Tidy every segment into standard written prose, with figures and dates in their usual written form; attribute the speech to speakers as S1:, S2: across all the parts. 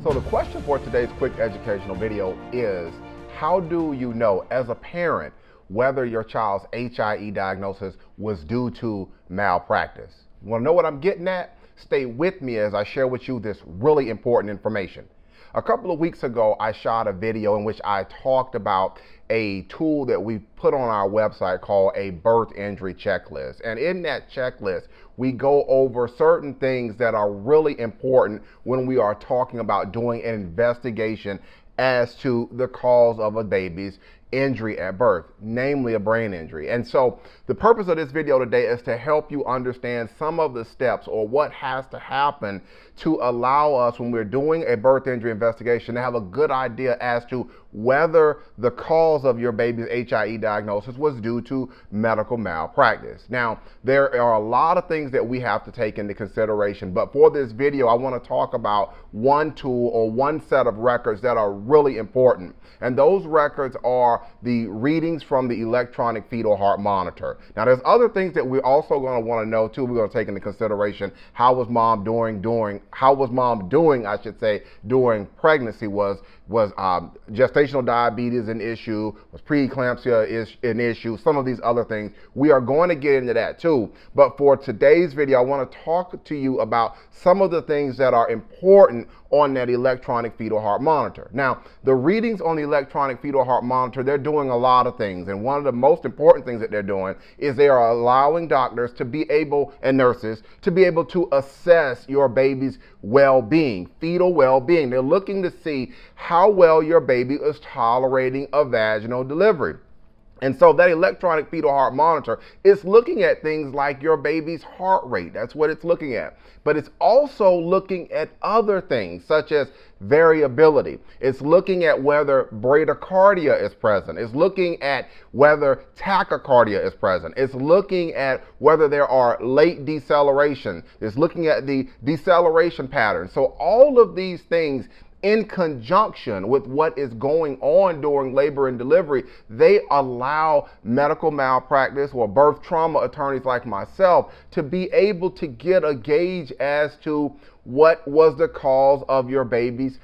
S1: So the question for today's quick educational video is, how do you know as a parent whether your child's HIE diagnosis was due to malpractice? You want to know what I'm getting at? Stay with me as I share with you this really important information. A couple of weeks ago, I shot a video in which I talked about a tool that we put on our website called a birth injury checklist. And in that checklist, we go over certain things that are really important when we are talking about doing an investigation as to the cause of a baby's injury at birth, namely a brain injury. And so the purpose of this video today is to help you understand some of the steps or what has to happen to allow us, when we're doing a birth injury investigation, to have a good idea as to whether the cause of your baby's HIE diagnosis was due to medical malpractice. Now, there are a lot of things that we have to take into consideration, but for this video, I want to talk about one tool or one set of records that are really important. And those records are the readings from the electronic fetal heart monitor. Now, there's other things that we're also going to want to know too. We're going to take into consideration how was mom doing during pregnancy? Was gestational diabetes an issue? Was preeclampsia an issue? Some of these other things. We are going to get into that too. But for today's video, I want to talk to you about some of the things that are important on that electronic fetal heart monitor. Now, the readings on the electronic fetal heart monitor, they're doing a lot of things. And one of the most important things that they're doing is they are allowing doctors to be able, and nurses, to be able to assess your baby's well-being, fetal well-being. They're looking to see how well your baby is tolerating a vaginal delivery. And so that electronic fetal heart monitor is looking at things like your baby's heart rate. That's what it's looking at. But it's also looking at other things such as variability. It's looking at whether bradycardia is present. It's looking at whether tachycardia is present. It's looking at whether there are late deceleration. It's looking at the deceleration pattern. So all of these things, in conjunction with what is going on during labor and delivery, they allow medical malpractice or birth trauma attorneys like myself to be able to get a gauge as to what was the cause of your baby's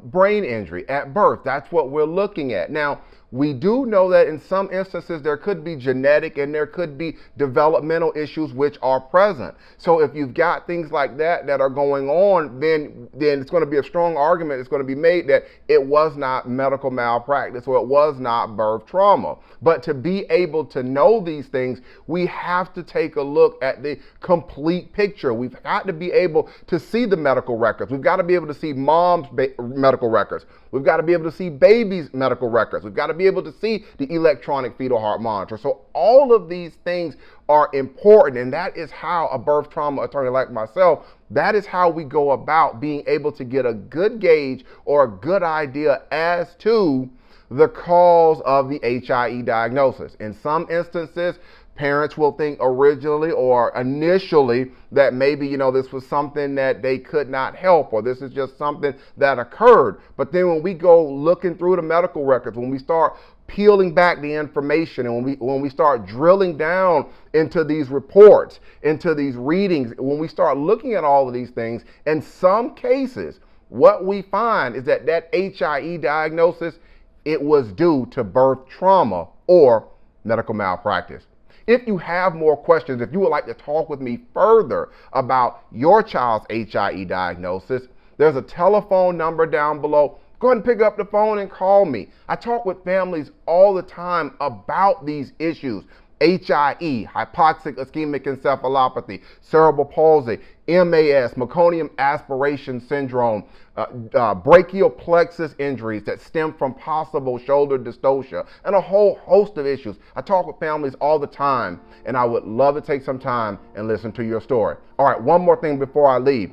S1: brain injury at birth. That's what we're looking at. Now, we do know that in some instances there could be genetic and there could be developmental issues which are present. So if you've got things like that that are going on, then it's going to be a strong argument. It's going to be made that it was not medical malpractice or it was not birth trauma. But to be able to know these things, we have to take a look at the complete picture. We've got to be able to see the medical records. We've got to be able to see mom's medical records. We've got to be able to see baby's medical records. We've got to be able to see the electronic fetal heart monitor. So all of these things are important, and that is how a birth trauma attorney like myself, that is how we go about being able to get a good gauge or a good idea as to the cause of the HIE diagnosis. In some instances, parents will think originally or initially that maybe, this was something that they could not help, or this is just something that occurred. But then when we go looking through the medical records, when we start peeling back the information, and when we start drilling down into these reports, into these readings, when we start looking at all of these things, in some cases, what we find is that HIE diagnosis, it was due to birth trauma or medical malpractice. If you have more questions, if you would like to talk with me further about your child's HIE diagnosis, there's a telephone number down below. Go ahead and pick up the phone and call me. I talk with families all the time about these issues. HIE, hypoxic ischemic encephalopathy, cerebral palsy, MAS, meconium aspiration syndrome, brachial plexus injuries that stem from possible shoulder dystocia, and a whole host of issues. I talk with families all the time, and I would love to take some time and listen to your story. All right, one more thing before I leave.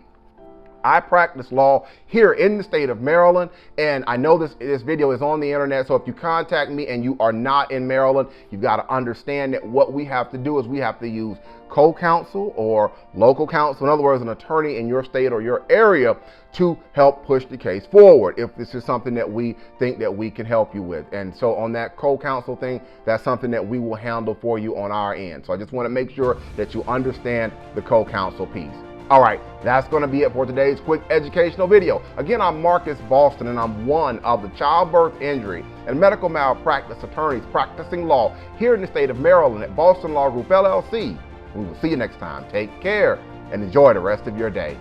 S1: I practice law here in the state of Maryland, and I know this video is on the internet, so if you contact me and you are not in Maryland, you've got to understand that what we have to do is we have to use co-counsel or local counsel, in other words, an attorney in your state or your area, to help push the case forward if this is something that we think that we can help you with. And so on that co-counsel thing, that's something that we will handle for you on our end. So I just want to make sure that you understand the co-counsel piece. All right, that's going to be it for today's quick educational video. Again, I'm Marcus Boston, and I'm one of the childbirth injury and medical malpractice attorneys practicing law here in the state of Maryland at Boston Law Group, LLC. We will see you next time. Take care and enjoy the rest of your day.